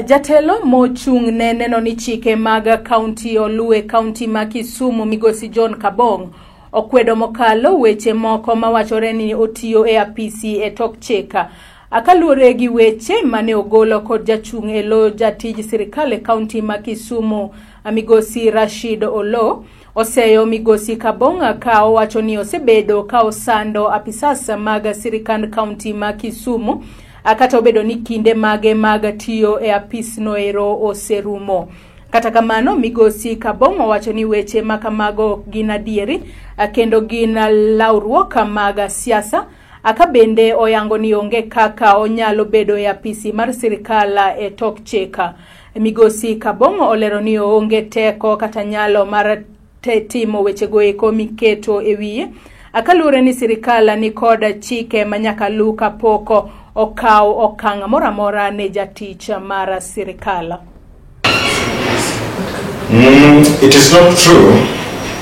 Jatelo mochung' ne neno ni chike mag kaunti olue kaunti ma Kisumu Migosi John Kabong okwedo mokalo weche moko mawachore ni otiyo e apisi e tok cheka. Akaluore gi weche mane ogolo kod jachung' e lo jatij sirikal e kaunti ma Kisumu Migosi Rashid Olo, oseyo Migosi Kabong ka owacho ni osebedo ka osando apisas mag sirikand kaunti ma Kisumu kata obedo ni kinde mage mag tiyo e apis noero oserumo. Kata kamano, Migosi Kabong owacho ni weche makamago gin adieri kendo gin lawruok mag siasa. Akabende oyango ni onge kaka onyalo bedo e apisi mar sirikal e tok cheka. Migosi Kabong olero ni onge teko kata nyalo mar timo weche goeko miketo e wiye. Akaluore ni sirikal ni kod chike manyaka lu kapoko okaw okang' moramora ne jatich mar sirikal. It is not true,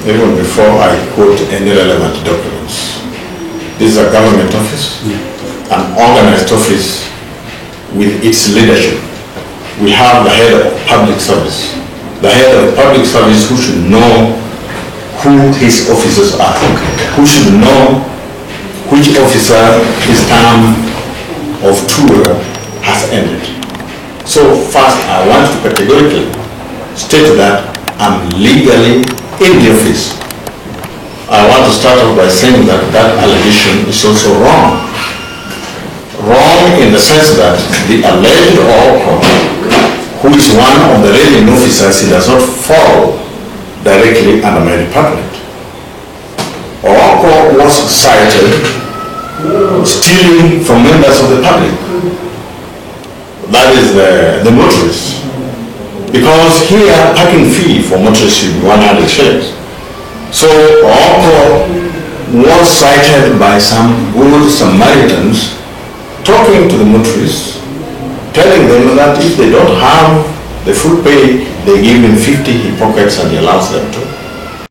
even before I quote any relevant documents. This is a government office, an organized office with its leadership. We have the head of public service. The head of the public service who should know who his officers are, who should know which officer his term of tour has ended. So first, I want to categorically state that I'm legally in the office. I want to start off by saying that that allegation is also wrong. Wrong in the sense that the alleged Oroko, who is one of the reigning officers, he does not fall directly under my department. Oroko was cited stealing from members of the public. That is the motorists. Because here, parking fee for motorists should be 100 shillings. So Oroko was cited by some good Samaritans talking to the motorists, telling them that if they don't have the full pay, they give him 50, he pockets and he allows them to.